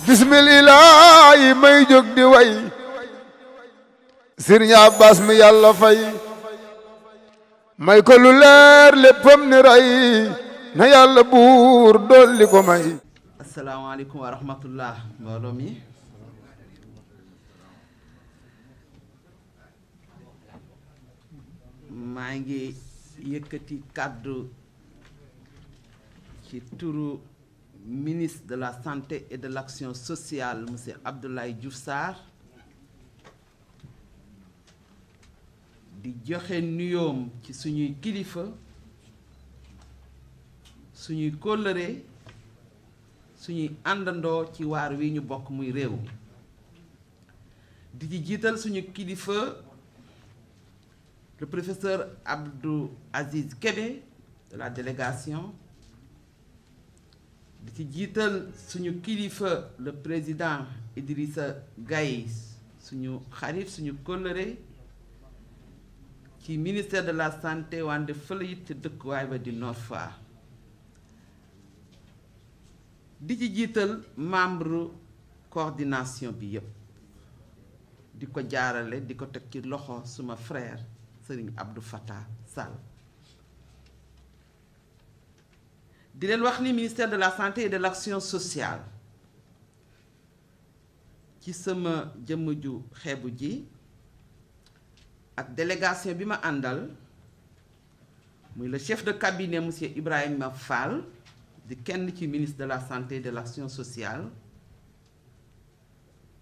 bismillaahi may jóg di way Sëriñ Abbas mi yàlla fay may ko lu leer léppam ni ray na yàlla buur dolli ko may. asalaamaaleykum wa rahmatullah mbooloo mi maa ngi yëkkati kàddu ci turu ministre de la santé et de l'action sociale monsieur Abdoulaye Diouf Sarr di joxe nuyoom ci suñuy kilifa suñuy kóllëre suñuy àndandoo ci waar wi ñu bokk muy réew mi di ci jiital suñu kilifa le professeur Abdou Aziz Kébé de la délégation di ci jiital suñu kilifa le président Idrissa Gaye suñu xarit suñu kóllëre ci ministère de la santé wante fële it ci dëkkuwaay ba di Nord Foire di ci jiital membre coordination bi yépp di ko jaarale di ko teg ci loxo suma frère Serigne Abdou Fattah Sall di leen wax ni ministère de la santé et de l'action sociale ci sama jëmm ju xeebu ji ak délégation bi ma àndal muy le chef de cabinet monsieur Ibrahima Fall di kenn ci ministre de la santé et de l'action sociale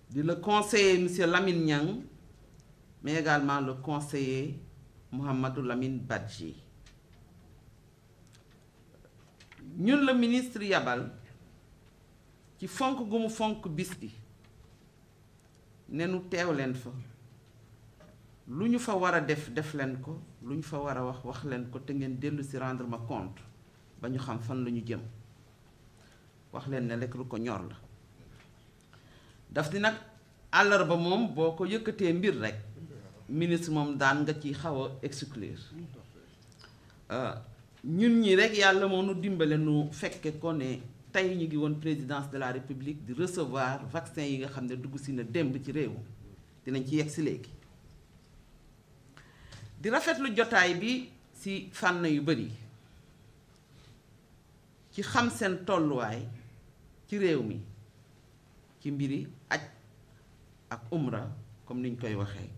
di le conseiller monsieur Lamine Niang mais également le conseiller Mouhamadou Lamine Badji ñun la ministre yabal ci fonk gu mu fonk bis bi ne nu teew leen fa lu ñu fa war a def def leen ko lu ñu fa war a wax wax leen ko te ngeen dellu si rendre ma compte ba ñu xam fan la ñu jëm wax leen ne lekk lu ko ñor la daf di nag àllarba moom boo ko yëkkatee mbir rek ministre moom daan nga ci xaw a exclure ñun ñi rek yàlla moo nu dimbale nu fekke ko ne tey ñu ngi woon présidence de la république di recevoir vaccin yi nga xam ne dugg si na démb ci réew dinañ ci yegg si léegi di rafetlu jotaay bi ci fànn yu bari ci xam seen tolluwaay ci réew mi ci mbiri aj ak umra comme niñ koy waxee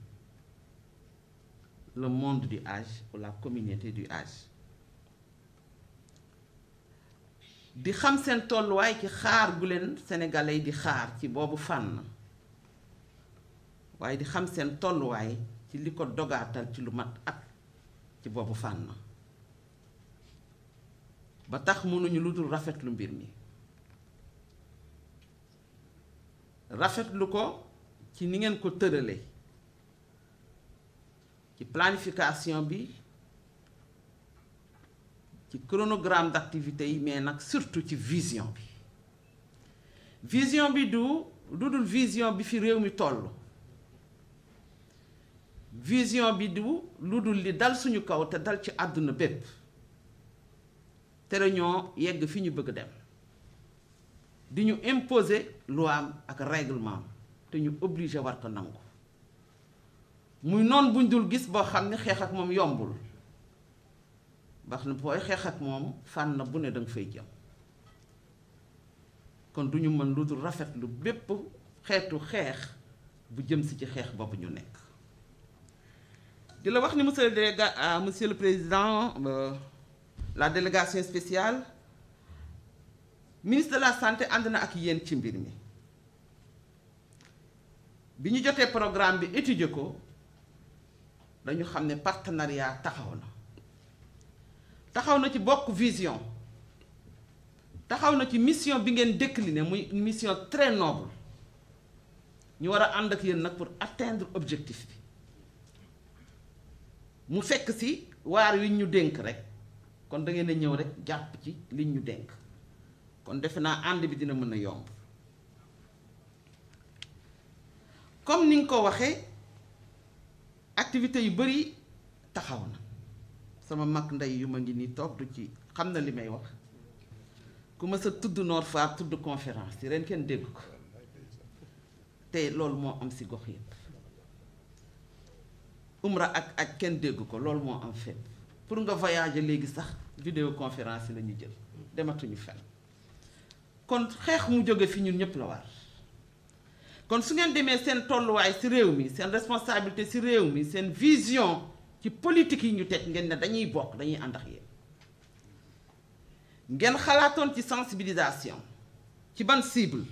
le monde du Hajj ou la communauté du Hajj di xam seen tolluwaay ci xaar gu leen sénégalais di xaar ci boobu fànn waaye di xam seen tolluwaay ci li ko dogaatal ci lu mat at ci boobu fànn ba tax mënuñu lu dul rafetlu mbir mi rafetlu ko ci ni ngeen ko tërale ci planification bi ci chronogramme d'activité yi mais nag surtout ci vision bi du dul vision bi fi réew mi toll vision bi du lu dul li dal suñu kaw te dal ci àdduna bépp tere ñoo yegg fi ñu bëgg dem di ñu imposer loi ak règlement te ñu obligé war ko nangu muy noon buñ dul gis boo xam ne xeex ak moom yombul bax na booy xeex ak moom fànn bu ne danga fay jëm kon du ñu mën lu dul rafetlu bépp xeetu xeex bu jëm si ci xeex boobu ñu nekk di la wax ni monsieur le président la délégation spéciale ministre de la santé ànd na ak yéen ci mbir mi bi ñu jotee programme bi étudier ko dañu xam ne partenariat taxaw na ci bokk vision taxaw na ci mission bi ngeen décliné muy mission très noble ñu war a ànd ak yéen nag pour atteindre objectif bi mu fekk si waar wi ñu dénk rek kon da ngeen a ñëw rek jàpp ci liñ ñu dénk kon defe naa ànd bi dina mën a yomb comme ni nga ko waxee activité yu bari taxaw na sama mag ndey yu ma ngi nii toog du ci xam na li may wax ku ma sa tudd Nord Foire tudd conférence yi ren kenn dégg ko te loolu moo am ci gox yëpp umra ak kenn dégg ko loolu moo am fépp pour nga voyager léegi sax vidéoconférence yi la ñu jël dematuñu fenn kon xeex mu jóge fi ñun ñëpp la war kon su ngeen demee seen tolluwaay ci réew mi seen responsabilité ci réew mi seen vision ci politique yi ñu teg ngeen ne dañuy bokk dañuy ànd ak yéen ngeen xalaatoon ci sensibilisation ci ban cible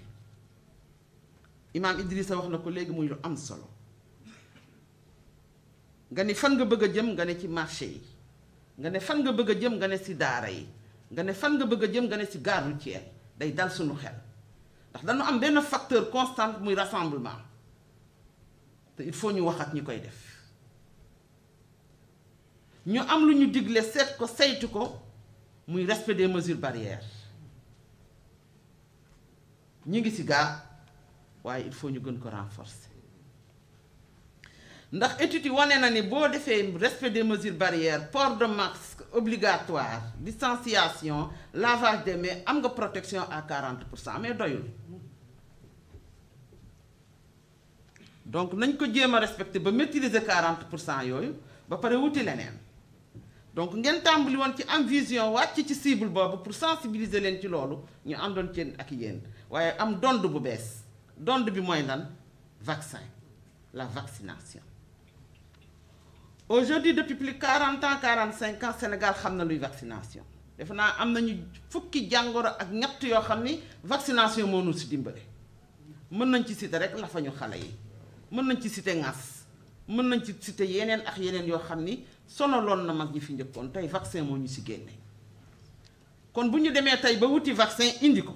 Imam Idrissa wax na ko léegi muy lu am solo nga ni fan nga bëgg a jëm nga ne ci marché yi nga ne fan nga bëgg a jëm nga ne ci daara yi nga ne fan nga bëgg a jëm nga ne ci gare routière day dal suñu xel ndax dañu am benn facteur constant muy rassemblement te il faut ñu wax ak ñi koy def ñu am lu ñu digle seet ko saytu ko muy respect des mesures barrières ñi ngi ci gaa waaye il faut ñu gën ko renforcer ndax étude yi wane na ni boo defee respect des mesures barrières port de masque obligatoire distanciation lavage des mains am nga protection à 40% mais doyul donc nañ ko jéem a respecter ba maîtriser 40% yooyu ba pare wuti leneen donc ngeen tàmbali woon ci am vision wàcc ci cible boobu pour sensibiliser leen ci loolu ñu àndoon ci ak yéen waaye am dond bu bees dond bi mooy lan vaccin la vaccination aujourd'hui depuis plus 40 ans 45 ans Sénégal xam na luy vaccination defe naa am nañu fukki jàngoro ak ñett yoo xam ni vaccination moo nu si dimbale mën nañ ci citer rek la fa ñu xale yi mën nañ ci citer ngas mën nañ ci citer yeneen ak yeneen yoo xam ni sonaloon na mag ñi fi njëkkoon tey vaccin moo ñu si génne kon bu ñu demee tey ba wuti vaccin indi ko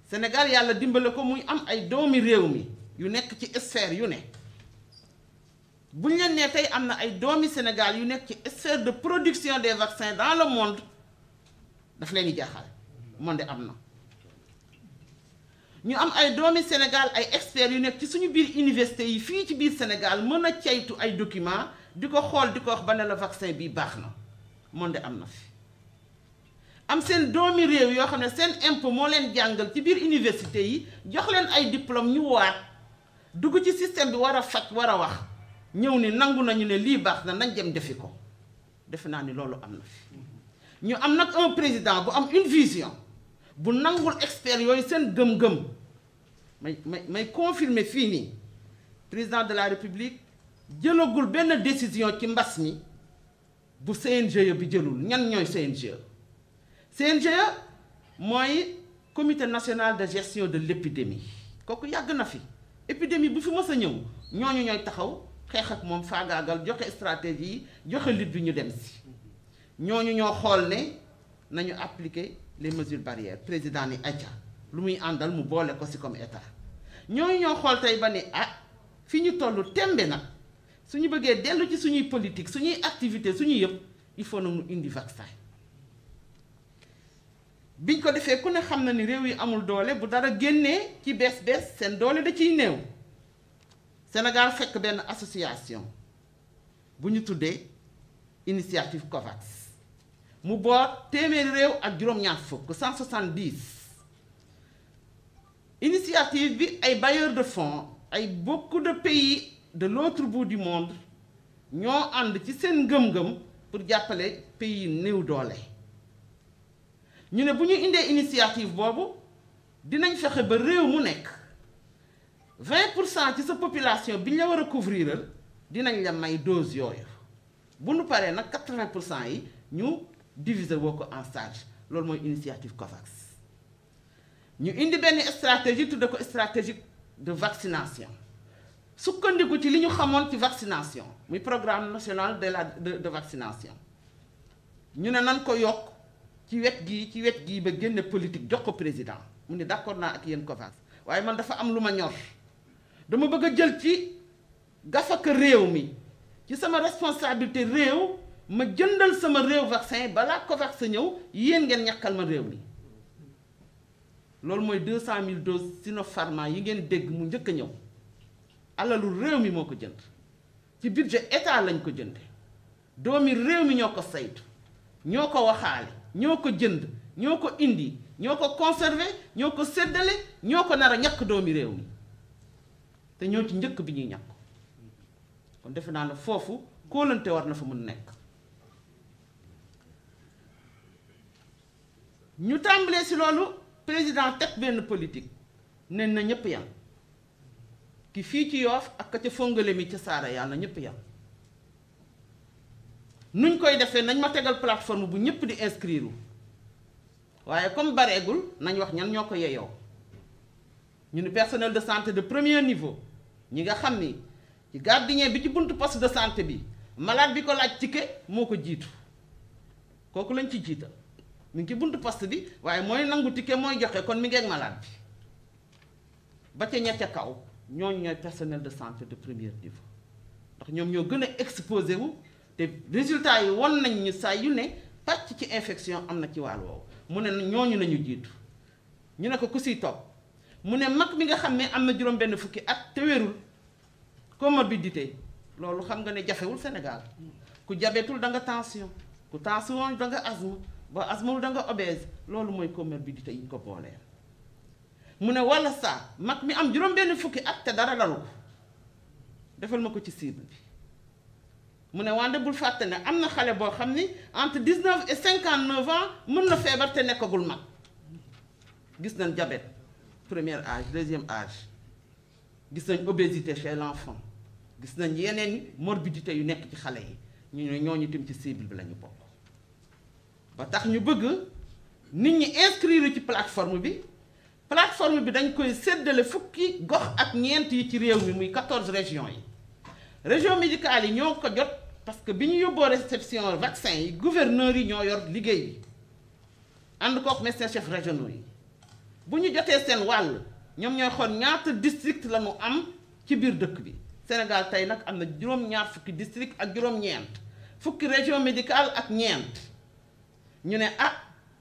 Sénégal yàlla dimbale ko muy am ay doomi réew mi yu nekk ci sphère yu ne bu ñu leen nee tey am na ay doomi Sénégal yu nekk ci sphère de production des vaccins dans le monde daf leen di jaaxal monde am na ñu am ay doomi Sénégal ay experts yu nekk ci suñu biir université yi fii ci biir Sénégal mën a ceytu ay documents di ko xool di ko wax ba ne la vaccin bi baax na monde am na fi am seen doomi réew yoo xam ne seen impôt moo leen jàngal ci biir université yi jox leen ay diplôme ñu waat dugg ci système bi war a faj war a wax ñëw ni nangu nañu ne lii baax na nañ dem defi ko defe naa ni loolu am na fi ñu am nag un président bu am une vision bu nangul expert yooyu seen gëm-gëm may confirmer fii nii président de la république jëlagul benn décision ci mbas mi bu CNGE bi jëlul ñan ñooy CNGE CNGE mooy comité national de gestion de l'épidémie kooku yàgg na fi épidémie bu fi mës a ñëw ñooñu ñooy taxaw xeex ak moom faagaagal joxe stratégie yi joxe lutte bi ñu dem si ñooñu ñoo xool ne nañu appliquer les mesures barrières président ni acca lu muy àndal mu boole ko si comme état ñooñu ñoo xool tey ba ni fi ñu toll tembe nag suñu bëggee dellu ci suñuy politique suñuy activité suñuy yëpp il faut na mu indi vaccin biñ ko defee ku ne xam na ni réew yi amul doole bu dara génnee ci bees seen doole da ciy néew Sénégal fekk benn association bu ñu tuddee initiative COVAX mu boot téeméeri réew ak juróom-ñaar fukk 170 initiative bi ay bailleurs de fonds ay beaucoup de pays de l'autre bout du monde ñoo ànd ci seen ngëm-ngëm pour jàppale pays néew doole ñu ne bu ñu indee initiative boobu dinañ fexe ba réew mu nekk 20% ci sa population bi ñu la war a couvriral dinañ la may dose yooyu bu nu paree nag 80% yi ñu diviser woo ko en stage loolu mooy initiative COVAX ñu indi benn stratégie tudde ko stratégie de vaccination sukkandiku ci li ñu xamoon ci vaccination muy programme national de vaccination ñu ne nan ko yokk ci wet gii ba génne politique jox ko président mu ne d'accord naa ak yéen COVAX waaye man dafa am lu ma ñor dama bëgg a jël ci gafaka réew mi ci sama responsabilité réew ma jëndal sama réew vaccin balaa COVAX sa ñëw yéen ngeen ñàkkal ma réew mi loolu mooy 200 000 doses Sinopharm yi ngeen dégg mu njëkk a ñëw alalu réew mi moo ko jënd ci budget état lañ ko jënde doomi réew mi ñoo ko saytu ñoo ko waxaale ñoo ko jënd ñoo ko indi ñoo ko conservé ñoo ko séddale ñoo ko nar a ñàkk doomi réew mi te ñoo ci njëkk bi ñuy ñàkk kon defe naa ne foofu kóolante war na fa mën nekk. ñu tàmbalee si loolu président teg benn politique ne na ñëpp yam ki fii ci Yoff ak ka ca Fongolé mi ca Saara yàlla na ñëpp yam nuñ koy defee nañ ma tegal plateforme bu ñëpp di inscrire waaye comme bareegul nañ wax ñan ñoo ko yeyoo ñu ni personnel de santé de premier niveau ñi nga xam ni ci gardien bi ci buntu poste de santé bi malade bi ko laaj ticket moo ko jiitu kooku lañ ci jiital mi ngi ci buntu poste bi waaye mooy nangu ticket mooy joxe kon mi ngi ak malade bi ba ca ña ca kaw ñooñu ñooy personnel de santé de premier niveau ndax ñoom ñoo gën a exposé wu te résultat yi won nañ ñu saa yu ne pàcc ci infection am na ci wàll woowu mu ne ñooñu nañu jiitu ñu ne ko ku siy topp mu ne mag mi nga xam ne am na juróom-benn fukki at te wérul comorbidité loolu xam nga ne jafewul Sénégal ku diabètul da nga tension ku tension da nga asthme ba asthme da nga obèse loolu mooy comorbidité yi ñu ko boolee mu ne walla saa mag mi am juróom-benn fukki at te dara lalu ko defal ma ko ci cible bi mu ne wante bul fàtte ne am na xale boo xam ni entre 19 et 59 ans mën na feebar te nekkagul mag gis nañ diabète premier âge deuxième âge gis nañ obésité chez l'enfant gis nañ yeneen morbidité yu nekk ci xale yi ñu ne ñooñu tim ci cible bi la ñu bokk ba tax ñu bëgg nit ñi inscrire ci plateforme bi dañ koy séddale fukki gox ak ñeent yi ci réew mi muy 14 régions yi région médicale yi ñoo ko jot parce que bi ñu yóbboo réception vaccin yi gouverneurs yi ñoo yor liggéey bi ànd kook médecin chef régionaux yi bu ñu jotee seen wàll ñoom ñooy xool ñaata district la ñu am ci biir dëkk bi Sénégal tey nag am na juróom-ñaar fukki district ak juróom-ñeent fukki région médicale ak ñeent ñu ne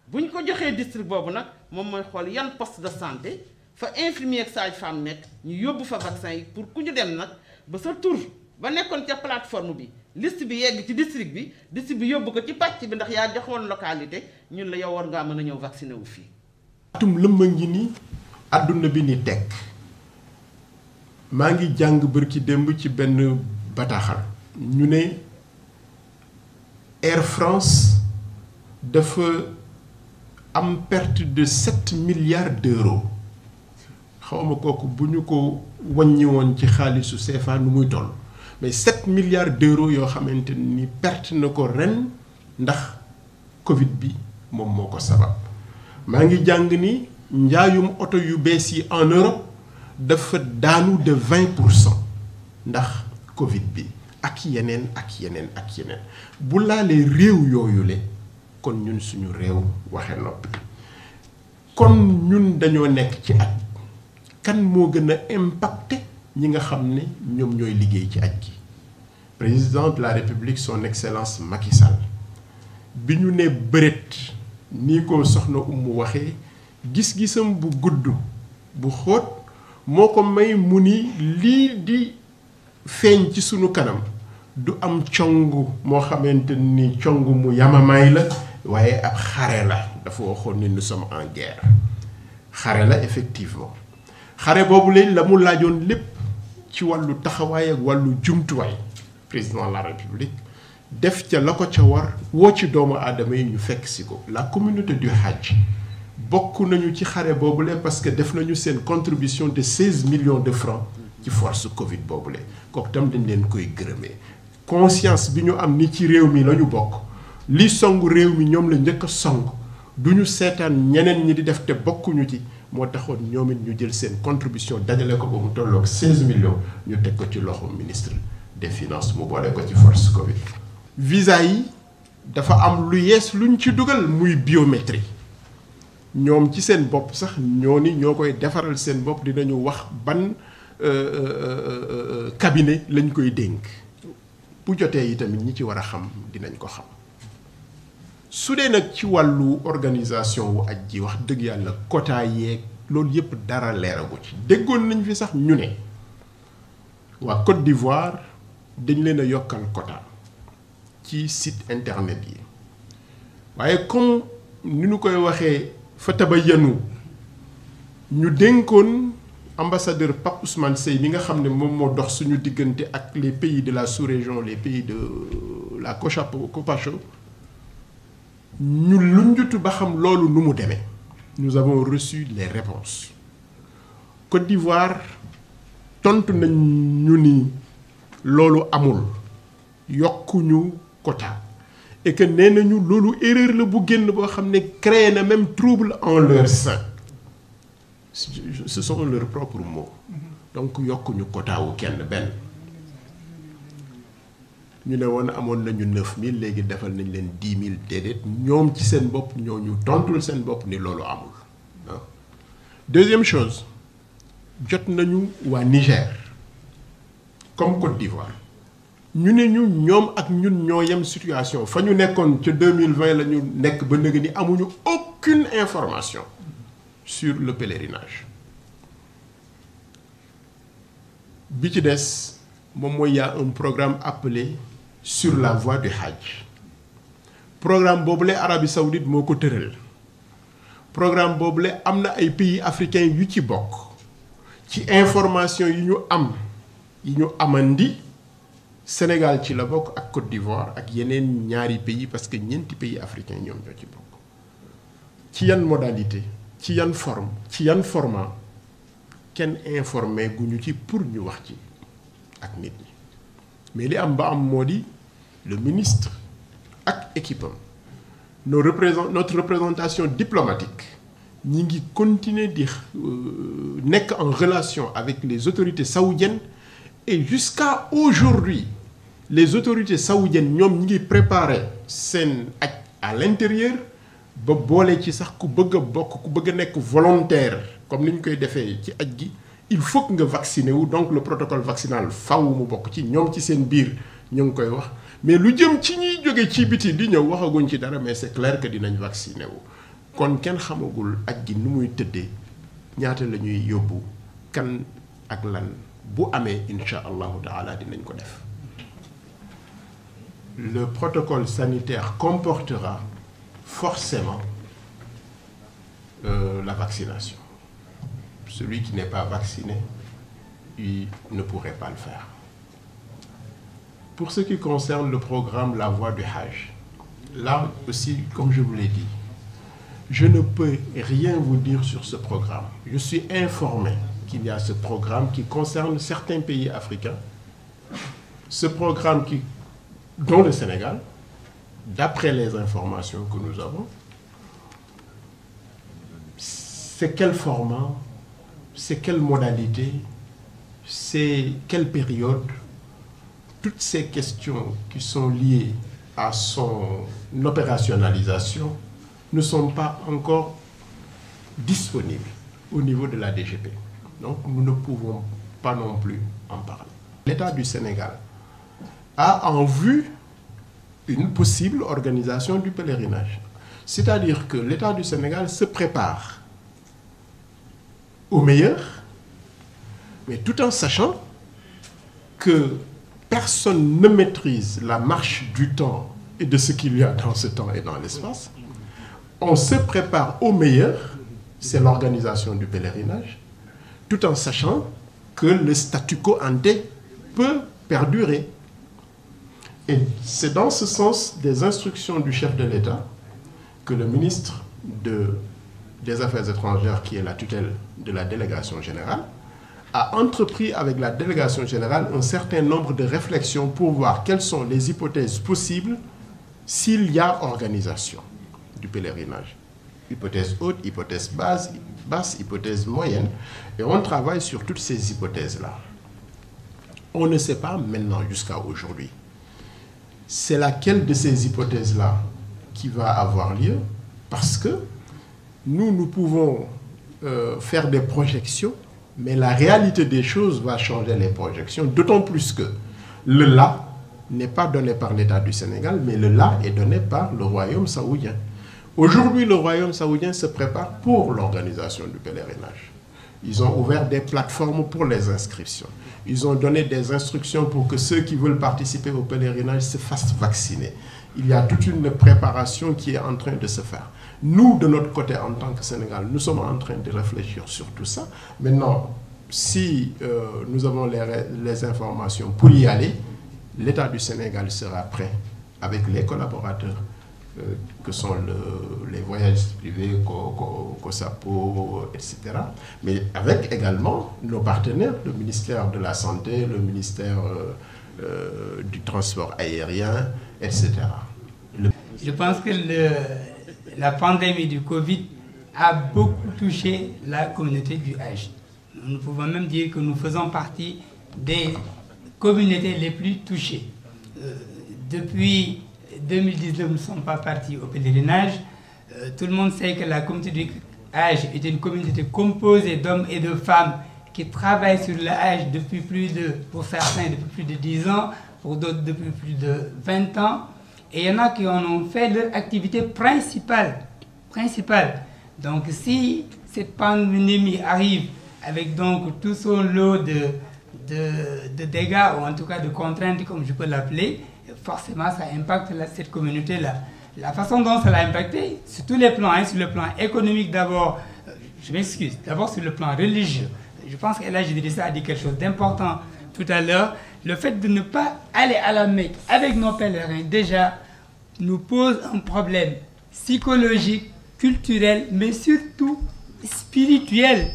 bu ñu ko joxee district boobu nag moom mooy xool yan poste de santé fa infirmier ak sage-femme nekk ñu yóbbu fa vaccin yi pour ku ñu dem nag ba sa tur ba nekkoon ca plateforme bi liste bi yegg ci district bi yóbbu ko ci pàcc bi ndax yaa joxoon localité ñun la yow war ngaa mën a ñëw vacciné wu fii. atum lëmba ngi ni àdduna bi ni tekk maa ngi jàng bërki démb ci benn bataaxal ñu ne Air France dafa am perte de 7 milliards d'euros xawma kooku bu ñu ko wàññi woon ci xaalisu CFA nu muy toll mais 7 milliards d'euros yoo xamante ni perte na ko ren ndax Covid bi moom moo ko sabab maa ngi jàng ni njaayum oto yu bees yi en Europe dafa daanu de 20% ndax Covid bi ak yeneen bu laalee réew yooyu le kon ñun suñu réew waxe noppi kon ñun dañoo nekk ci aj kan moo gën a impacté ñi nga xam ne ñoom ñooy liggéey ci aj gi président de la République son excellence Macky Sall bi ñu ne bëreet ni ko soxna Umu waxee gis-gisam bu gudd bu xóot moo ko may mu ni lii di feeñ ci sunu kanam du am cong moo xamante ni cong mu yamamaay la waaye ab xare la dafa waxoon ni nous sommes en guerre xare la effectivement xare boobu léegi la mu laajoon lépp ci wàllu taxawaay ak wàllu jumtuwaay président de la République def ca la ko ca war woo ci doomu aadama yi ñu fekk si ko la communauté du Hajj bokk nañu ci xare boobule parce que def nañu seen contribution de 16 millions de francs ci force Covid boobule kooku tam dañ leen koy gërëmee conscience bi ñu am ni ci réew mi la ñu bokk li song réew mi ñoom la njëkk a song du ñu seetaan ñeneen ñi di def te bokkuñu ci moo taxoon ñoom it ñu jël seen contribution dajale ko ba mu tolloog 16 millions ñu teg ko ci loxo ministre des finances mu boole ko ci force Covid. visa yi dafa am lu yees luñ ci dugal muy biométrie ñoom ci seen bopp sax ñoo koy defaral seen bopp dinañu wax ban cabinet lañ koy dénk bu jotee yi tamit ñi ci war a xam dinañ ko xam. su dee nag ci wàllu organisation wu aj ji wax dëgg yàlla quota yeeg loolu yëpp dara leeragu ci déggoon nañ fi sax ñu ne waa Côte d'Ivoire dañ leen a yokkal quota ci site internet yi waaye comme ni ñu koy waxee fa tabayyanu ñu dénkoon ambassadeur Pape Ousmane Seye mi nga xam ne moom moo dox suñu diggante ak les pays de la sous-région les pays de la COPACO ñu lunjutu ba xam loolu nu mu demee. Nous avons reçu les réponses. Côte d'Ivoire tontu nañ ñu ni loolu amul yokkuñu quota et que nee nañu loolu erreur la bu génn boo xam ne créé na même trouble en leur sein. Ce sont leurs propres mots. Donc yokkuñu quota wu kenn benn. ñu ne woon amoon nañu 9000 léegi defal nañ leen 10 000 déedéet ñoom ci seen bopp ñoo ñu tontul seen bopp ni loolu amul. Deuxième chose jot nañu waa Niger comme Côte d'Ivoire ñu ne ñu ñoom ak ñun ñoo yem situation fa ñu nekkoon ca 2020 la ñu nekk ba nëgë ni amuñu aucune information sur le pèlerinage bi ci des moom mooy y a un programme appelé sur la voie du Hajj programme boobule Arabie Saoudite moo ko tëral programme boobule am na ay pays africains yu ci bokk ci information yi ñu amandi Sénégal ci la bokk ak Côte d'Ivoire ak yeneen ñaari pays parce que ñeenti pays africains ñoom ñoo ci bokk ci yan modalité ci yan forme ci yan format kenn informé guñu ci pour ñu wax ci ak nit ñi mais li am ba am moo di le ministre ak équipe am notre représentation diplomatique ñi ngi continuer di nekk en relation avec les autorités saoudiennes et jusqu'à aujourd'hui les autorités saoudiennes ñoom ñi ngi préparer seen aj à l'intérieur ba boole ci sax ku bëgg a bokk ku bëgg a nekk volontaire comme ni ñu koy defee ci aj gi il faut que nga vacciner wu donc le protocole vaccinal faw mu bokk ci ñoom ci seen biir ñu ngi koy wax mais lu jëm ci ñuy jóge ci biti di ñëw waxaguñ ci dara mais c'est clair que dinañ vacciner wu kon kenn xamagul aj gi nu muy tëddee ñaata la ñuy yóbbu kan ak lan bu amee incha allahu taala dinañ ko def. Le protocole sanitaire comportera forcément la vaccination. Celui qui n'est pas vacciné, il ne pourrait pas le faire. Pour ce qui concerne le programme La Voie du Hajj, là aussi, comme je vous l'ai dit, je ne peux rien vous dire sur ce programme. Je suis informé qu'il y a ce programme qui concerne certains pays africains. Ce programme dont le Sénégal, d'après les informations que nous avons, c'est quel format, c'est quelle modalité, c'est quelle période. Toutes ces questions qui sont liées à son opérationnalisation ne sont pas encore disponibles au niveau de la DGP. Donc nous ne pouvons pas non plus en parler. L'État du Sénégal a en vue une possible organisation du pèlerinage. C'est-à-dire que l'État du Sénégal se prépare au meilleur, mais tout en sachant que personne ne maîtrise la marche du temps et de ce qu'il y a dans ce temps et dans l'espace. On se prépare au meilleur, c'est l'organisation du pèlerinage, tout en sachant que le statu quo ante peut perdurer. Et c'est dans ce sens des instructions du chef de l'État que le ministre des Affaires étrangères, qui est la tutelle de la délégation générale, a entrepris avec la délégation générale un certain nombre de réflexions pour voir quelles sont les hypothèses possibles s'il y a organisation du pèlerinage. Hypothèse haute, hypothèse basse, hypothèse moyenne. Et on travaille sur toutes ces hypothèses-là. On ne sait pas maintenant jusqu'à aujourd'hui. C'est laquelle de ces hypothèses-là qui va avoir lieu, parce que nous pouvons faire des projections, mais la réalité des choses va changer les projections, d'autant plus que le là n'est pas donné par l'État du Sénégal, mais le là est donné par le royaume saoudien. Aujourd'hui, le royaume saoudien se prépare pour l'organisation du pèlerinage. Ils ont ouvert des plateformes pour les inscriptions. Ils ont donné des instructions pour que ceux qui veulent participer au pèlerinage se fassent vacciner. Il y a toute une préparation qui est en train de se faire. Nous, de notre côté, en tant que Sénégal, nous sommes en train de réfléchir sur tout ça. Maintenant, si nous avons les informations pour y aller, l'État du Sénégal sera prêt avec les collaborateurs que sont les voyages privés, COSAPO, etc. Mais avec également nos partenaires, le ministère de la Santé, le ministère du Transport aérien, etc. Je pense que la pandémie du Covid a beaucoup touché la communauté du Hajj. Nous pouvons même dire que nous faisons partie des communautés les plus touchées. Depuis 2019, nous ne sommes pas partis au pèlerinage. Tout le monde sait que la communauté du Hajj est une communauté composée d'hommes et de femmes qui travaillent sur le Hajj depuis pour certains depuis plus de 10 ans, pour d'autres depuis plus de 20 ans. Et il y en a qui en ont fait leur activité principale. Donc si cette pandémie arrive avec donc tout son lot de dégâts, ou en tout cas de contraintes, comme je peux l'appeler, forcément ça impacte cette communauté-là. La façon dont ça l'a impacté, sur tous les plans, sur le plan économique d'abord, je m'excuse, d'abord sur le plan religieux. Je pense que là, Idrissa a dit quelque chose d'important tout à l'heure. Le fait de ne pas aller à la Mecque avec nos pèlerins, déjà, nous pose un problème psychologique, culturel, mais surtout spirituel.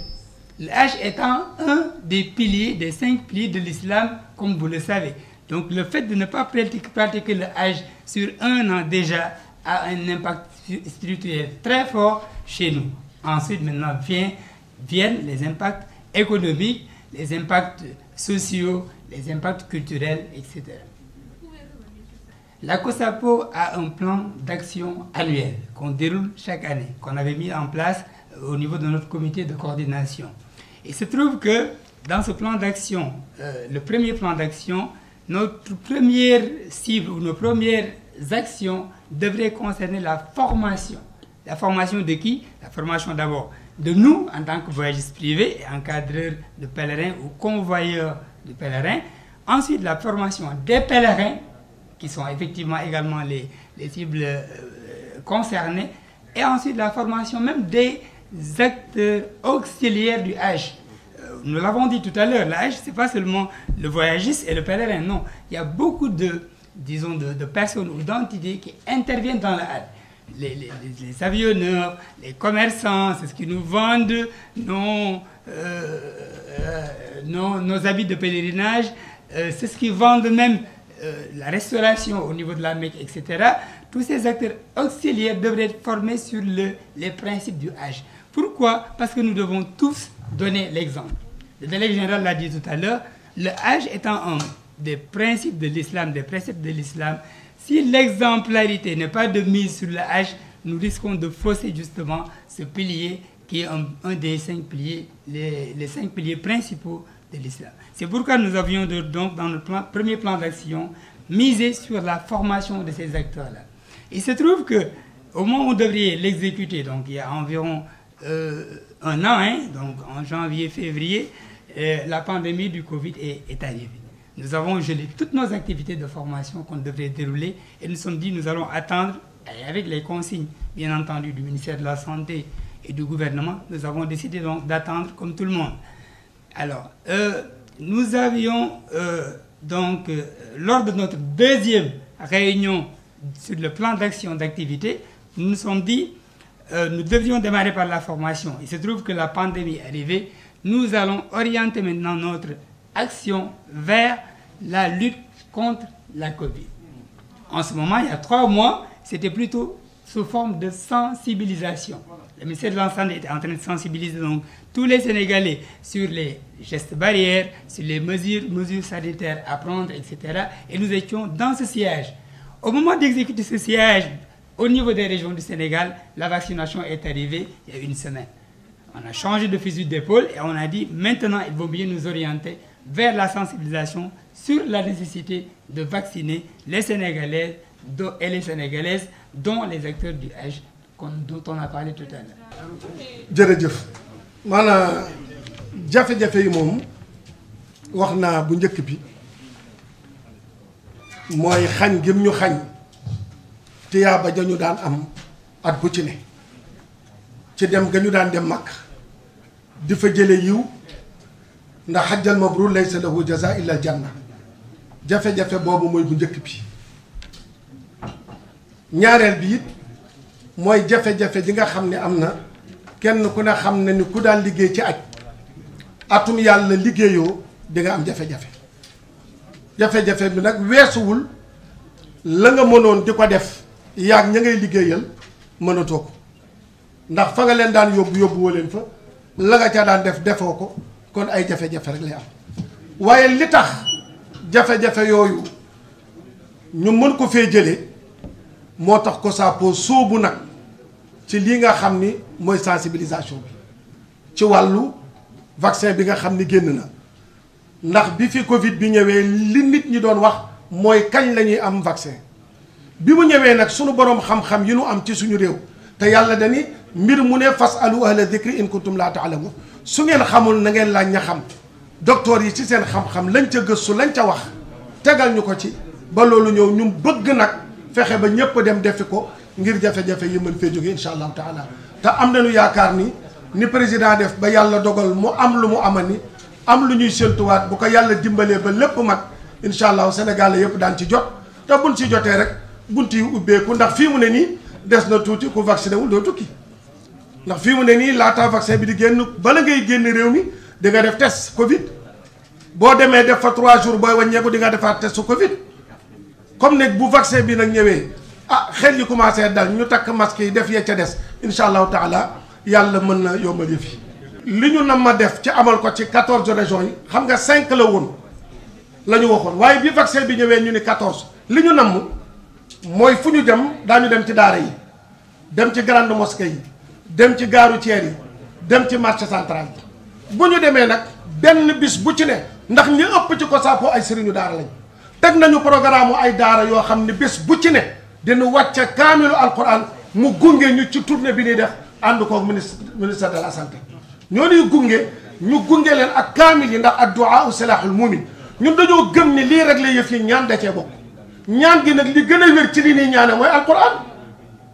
Le Hajj étant un des piliers, des 5 piliers de l'islam, comme vous le savez. Donc le fait de ne pas pratiquer le Hajj sur un an déjà a un impact spirituel très fort chez nous. Ensuite, maintenant, viennent les impacts économiques, les impacts sociaux, les impacts culturels, etc. La COSAPO a un plan d'action annuel qu'on déroule chaque année, qu'on avait mis en place au niveau de notre comité de coordination. Il se trouve que dans ce plan d'action, le premier plan d'action, notre première cible ou nos premières actions devraient concerner la formation. La formation de qui? La formation d'abord de nous en tant que voyagistes privés et encadreurs de pèlerins ou convoyeurs de pèlerins. Ensuite, la formation des pèlerins, qui sont effectivement également les cibles concernées. Et ensuite, la formation même des acteurs auxiliaires du Hajj. Nous l'avons dit tout à l'heure, le Hajj, ce n'est pas seulement le voyagiste et le pèlerin, non. Il y a beaucoup de personnes ou d'entités qui interviennent dans le Hajj. Les avionneurs, les commerçants, c'est ce qui nous vendent nos habits de pèlerinage, c'est ce qui vendent même la restauration au niveau de la Mecque, etc. Tous ces acteurs auxiliaires devraient être formés sur les principes du Hajj. Pourquoi? Parce que nous devons tous donner l'exemple. Le délégué général l'a dit tout à l'heure, le Hajj étant un des principes de l'islam, des préceptes de l'islam, si l'exemplarité n'est pas de mise sur le Hajj, nous risquons de fausser justement ce pilier qui est un des 5 piliers, les 5 piliers principaux de l'islam. C'est pourquoi nous avions donc dans notre premier plan d'action misé sur la formation de ces acteurs-là. Il se trouve que au moment où on devrait l'exécuter, donc il y a environ un an, donc en janvier-février, la pandémie du Covid est arrivée. Nous avons gelé toutes nos activités de formation qu'on devrait dérouler et nous sommes dit nous allons attendre, avec les consignes bien entendu du ministère de la Santé et du gouvernement, nous avons décidé donc d'attendre comme tout le monde. Alors, nous avions lors de notre deuxième réunion sur le plan d'action d'activité, nous nous sommes dit nous devions démarrer par la formation. Il se trouve que la pandémie est arrivée, nous allons orienter maintenant notre action vers la lutte contre la Covid. En ce moment, il y a 3 mois, c'était plutôt sous forme de sensibilisation. Le ministère de la Santé était en train de sensibiliser donc tous les Sénégalais sur les gestes barrières, sur les mesures sanitaires à prendre, etc. Et nous étions dans ce siège. Au moment d'exécuter ce siège, au niveau des régions du Sénégal, la vaccination est arrivée il y a 1 semaine. On a changé de fusil d'épaule et on a dit maintenant il vaut mieux nous orienter vers la sensibilisation sur la nécessité de vacciner les Sénégalais et les Sénégalaises, dont les acteurs du Hajj dont on a parlé tout à l'heure. jërëjëf maanaam jafe-jafe yi moom wax naa bu njëkk bi mooy xañ gëm ñu xañ tiyaaba ja ñu daan am at bu ci ne ci dem ga ñu daan dem Makka di fa jële yiw ndax xajjal mabrur laysa lahu jaza illa janna jafe-jafe boobu mooy bu njëkk bi. ñaareel bi it mooy jafe-jafe ji nga xam ne am na kenn ku ne xam ne ni ku daan liggéey ci aj atum yàlla liggéeyoo di nga am jafe-jafe jafe-jafe bi nag weesuwul la nga mënoon di ko def yaag ña ngay liggéeyal mënatoo ko ndax fa nga leen daan yóbbuwoo leen fa la nga ca daan def defoo ko kon ay jafe-jafe rek lay am waaye li tax jafe-jafe yooyu ñu mën ko fee jëlee moo tax ko saapo sóobu nag ci lii nga xam ni mooy sensibilisation bi ci wàllu vaccin bi nga xam ni génn na ndax bi fi Covid bi ñëwee li nit ñi doon wax mooy kañ la ñuy am vaccin bi mu ñëwee nag sunu boroom xam-xam yi nu am ci suñu réew te yàlla dani mbir mu ne fasalu ahla dhikri in kuntum laa ta'lamun su ngeen xamul na ngeen laaj ña xam docteur yi ci seen xam-xam lañ ca gëstu lañ ca wax tegal ñu ko ci ba loolu ñëw ñu bëgg nag fexe ba ñëpp dem defi ko ngir jafe-jafe yi mën fee jóge incha allahu taala te am nañu yaakaar ni président def ba yàlla dogal mu am lu mu amani am lu ñuy séntuwaat bu ko yàlla dimbalee ba lépp mag incha allah Sénégal yëpp daan ci jot te buñ ci jotee rek bunt yi ubbeeku ndax fii mu ne nii des na tuuti ku vacciné wul doo tukki ndax fii mu ne nii laata vaccin bi di génn bala ngay génn réew mi di nga def test Covid boo demee def fa 3 jours booy wàññeeku di nga defaat test su Covid comme ne bu vaccin bi nag ñëwee xel yi commencé dal ñu takk masque yi def yee ca des incha allahu taala yàlla mën na yombal yëf yi li ñu nam ma def ci amal ko ci 14 régions yi xam nga 5 la woon la ñu waxoon waaye bi vaccin bi ñëwee ñu ni 14 li ñu namm mooy fu ñu jëm daañu dem ci daara yi dem ci grande mosquée yi dem ci gaaru ceer yi dem ci marché central bi bu ñu demee nag benn bis bu ci ne ndax ñi ëpp ci COSAPO ay sëriñu daara lañ teg nañu programme ay daara yoo xam ne bés bu ci ne dina wàcce kaamilu alquran mu gunge ñu ci tournée bi ñuy def ànd koog ministre de la santé ñoo ñuy gunge ñu gunge leen ak kaamil yi ndax ad du'a silahul mu'min ñun dañoo gëm ni lii rek la yëf yi ñaan da cee bokk ñaan gi nag li gën a wér ci li ñuy ñaane mooy alquran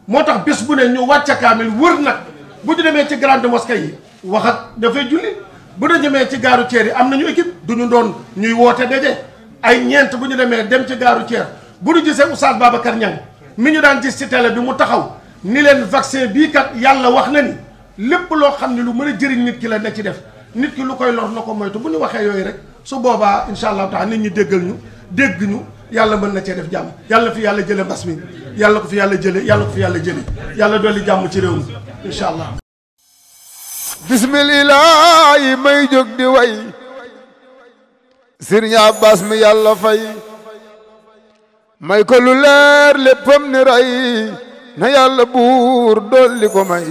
moo tax bés bu ne ñu wàcce kaamil wër nag bu ñu demee ci grande mosquée yi wax ak dafay julli bu ñu demee ci gaaru ceer yi am nañu équipe du ñu doon ñuy woote daje ay ñeent bu ñu demee dem ci gaaru ceer bu ñu gisee Oustaz Babacar Niang mi ñu daan gis ci télé bi mu taxaw ni leen vaccin bii kat yàlla wax na ni lépp loo xam ne lu mën a jëriñ nit ki la na ci def nit ki lu koy lor na ko moytu bu ñu waxee yooyu rek su boobaa incha allahu taala nit ñi déggal ñu dégg ñu yàlla mën na cee def jàmm yàlla fi yàlla jële mbas mi yàlla ko fi yàlla jële yàlla ko fi yàlla jële yàlla dolli jàmm ci réew mi incha allah bismillah may jóg di way Sëriñ Abbas mi yàlla fay may ko lu leer léppam ni ray na yàlla buur dolli ko may